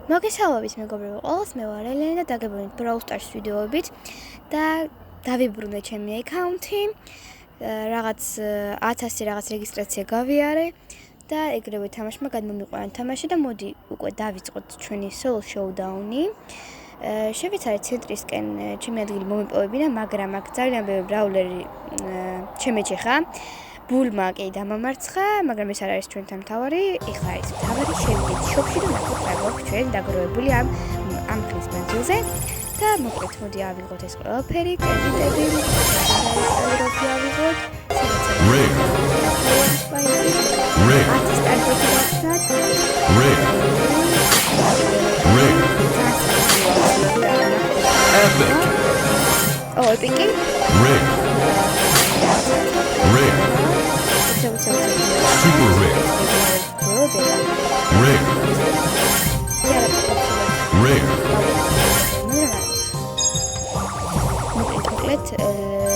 მოგესალმებით მეგობრებო, ყველას მე ვარ ელენე და დაგებრუნეთ Brawl Stars ვიდეოებით და დავიბრუნე ჩემი აკაუნთი. რაღაც 1000 რაღაც რეგისტრაცია გავიარე და ეგრევე თამაშმა გადმომიყვანა თამაში და მოდი უკვე დავიწყოთ ჩვენი Solo Showdown-ი. შევიცარეთ ცენტრისკენ ჩემი ადგილი მომეპოვებინა, მაგრამ აქ ძალიან ბევრი ბრაულერი შემეჩეხა. ბულმა კი დამამარცხა, მაგრამ ეს არ არის ჩვენთან მთავარი. ეხლა არის მთავარი, შევიდეთ შოპში და ნახოთ რა გვაქვს ჩვენ დაგროვებული ამ ხნის მანძილზე. და მოკლედ მოდი ავიღოთ ეს ყველაფერი, კრედიტები, როქი ავიღოთ. Epic. Super rare. Rare. Rare. მოკლედ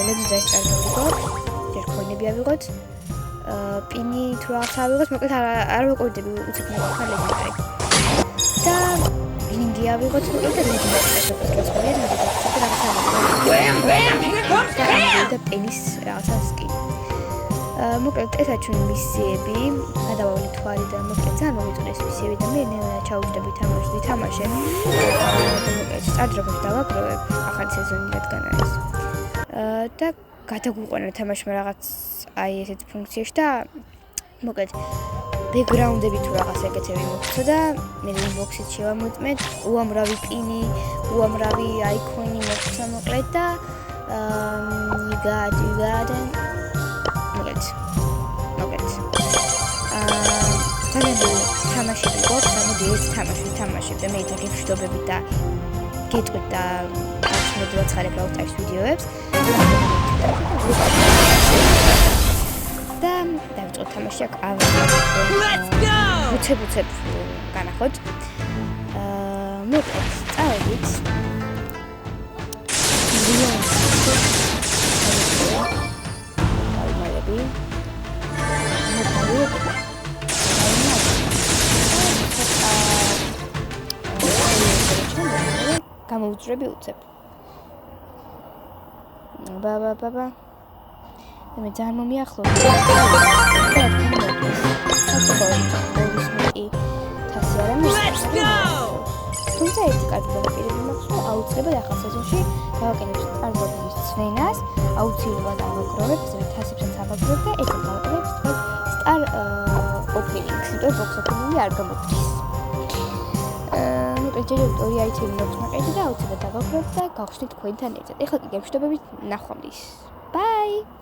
ლეგენდარის წარმოგიდგენთ. ჯერ ქონები ავიღოთ. პინი თუ რაღაც ავიღოთ, მოკლედ არ ვაკურდები უცებ მოხდა ლეგენდარი. და ბინგი ავიღოთ, მოკლედ ლეგენდარის წარმოგიდგენთ. და პენის რაღაცა სკინი. მოკლედ ესა ჩვენი მისიები, გადავავლით თვარი და მოკლედ ძალიან მომიწონეს მისიები და მე ჩავუჯდები თამაში. მოკლედ სტარტ-დროპებს დავაგროვებ ახალი სეზონი რადგან არის. და გადაგვიყვანა თამაშმა რაღაც აი ესეთ ფუნქციაში და მოკლედ ბექგრაუნდები თუ რაღაც ეგეთები მოხდა და მე ინბოქსით შევამოწმეთ, უამრავი პინი, უამრავი აიკონი მოხდა მოკლედ და you got მოკლედ ძალიან თამაში გვაქვს, ამოდი ეს თამაშები და მე ითქი ვშტობები და გეტყვით და აცხადებ Brawl Stars ვიდეოებს. და დავიწყოთ თამაში აქ Let's go! უცებ განახოთ. მოკლედ წავედით. გამოვუძრები უცებ. ბაბა. მე ძალიან მომიახლოვდა. Let's go! თუმცა ერთი კარგი განაპირობები მაქვს, რომ აუცილებლად ახალ სეზონში გავაკეთებ სტარტ-დროპების ცვენას, აუცილებლად ავაგროვებ, ზოგადად თასებსაც ავაგროვებ და ეგრე გავაკეთებ სტარ ოპენინგს, იმიტომ ბოქს ოპენინგი არ გამოგვდის. ჯერჯერობით ორი აიტემი მაქვს ნაყიდი და აუცილებლად დავაგროვებ და გავხსნით თქვენთან ერთად. ეხლა კი გემშვიდობებით, ნახვამდის. Bye!